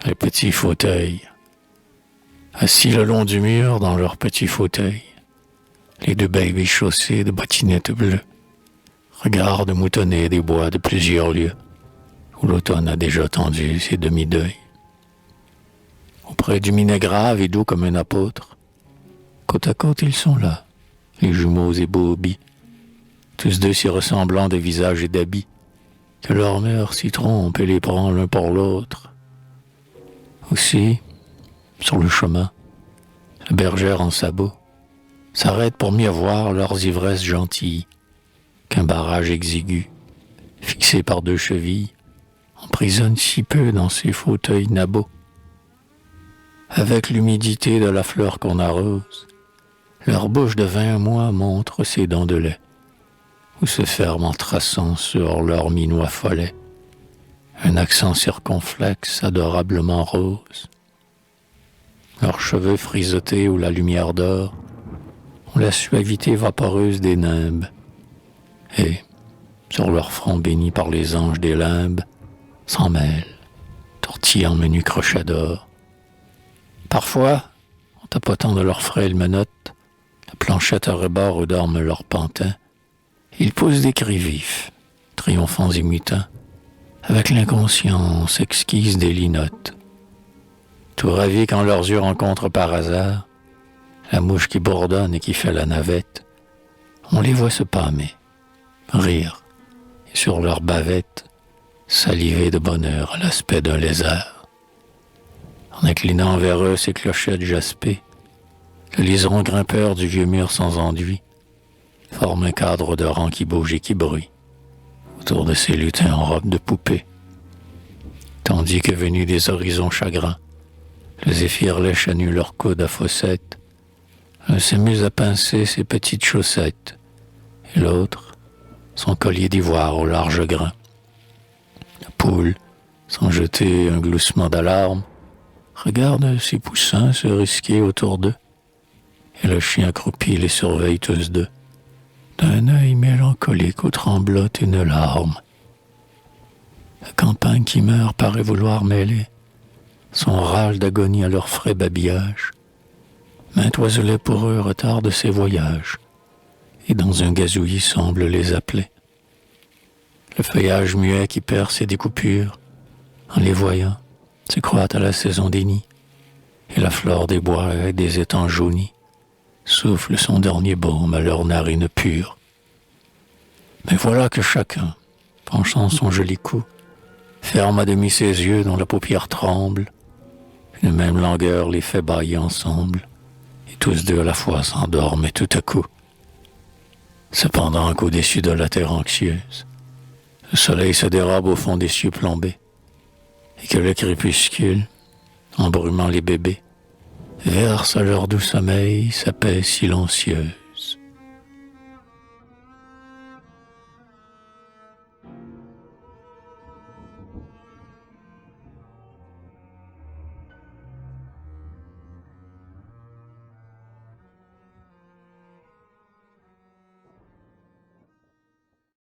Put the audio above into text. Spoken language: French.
les petits fauteuils. Assis le long du mur dans leurs petits fauteuils, les deux bébés chaussés de bottinettes bleues regardent moutonner des bois de plusieurs lieues où l'automne a déjà tendu ses demi-deuils. Auprès du minet grave et doux comme un apôtre, côte à côte ils sont là, les jumeaux et Bobby, tous deux si ressemblants de visage et d'habits, que leur mère s'y trompe et les prend l'un pour l'autre. Aussi, sur le chemin, la bergère en sabot s'arrête pour mieux voir leurs ivresses gentilles, qu'un barrage exigu, fixé par deux chevilles, emprisonne si peu dans ses fauteuils nabots. Avec l'humidité de la fleur qu'on arrose, leur bouche de 20 mois montre ses dents de lait, ou se ferme en traçant sur leur minois follet un accent circonflexe adorablement rose. Leurs cheveux frisottés où la lumière d'or ont la suavité vaporeuse des nimbes, et, sur leur front béni par les anges des limbes, s'en mêlent, tortillant menu crochet d'or. Parfois, en tapotant de leurs frêles menottes, la planchette à rebord où dorment leurs pantins, ils poussent des cris vifs, triomphants et mutants, avec l'inconscience exquise des linottes. Tout ravis quand leurs yeux rencontrent par hasard la mouche qui bourdonne et qui fait la navette, on les voit se pâmer, rire, et sur leurs bavettes, saliver de bonheur à l'aspect d'un lézard. En inclinant vers eux ses clochettes jaspées, le liseron grimpeur du vieux mur sans enduit forme un cadre de rang qui bouge et qui bruit autour de ces lutins en robe de poupée. Tandis que venus des horizons chagrins, le zéphyr lèche à nu leurs coudes à fossettes, l'un s'amuse à pincer ses petites chaussettes, et l'autre, son collier d'ivoire au large grain. La poule, sans jeter un gloussement d'alarme, regarde ses poussins se risquer autour d'eux, et le chien accroupi les surveille tous deux, d'un œil mélancolique où tremblote une larme. La campagne qui meurt paraît vouloir mêler son râle d'agonie à leur frais babillage. Maint oiselet pour eux retarde ses voyages, et dans un gazouillis semble les appeler. Le feuillage muet qui perd ses découpures, en les voyant, se croît à la saison des nids, et la flore des bois et des étangs jaunis souffle son dernier baume à leurs narines pures. Mais voilà que chacun, penchant son joli cou, ferme à demi ses yeux dont la paupière tremble, une même langueur les fait bâiller ensemble, et tous deux à la fois s'endorment et tout à coup. Cependant qu'au-dessus de la terre anxieuse, le soleil se dérobe au fond des cieux plombés, et que le crépuscule, embrumant les bébés, verse à leur doux sommeil sa paix silencieuse.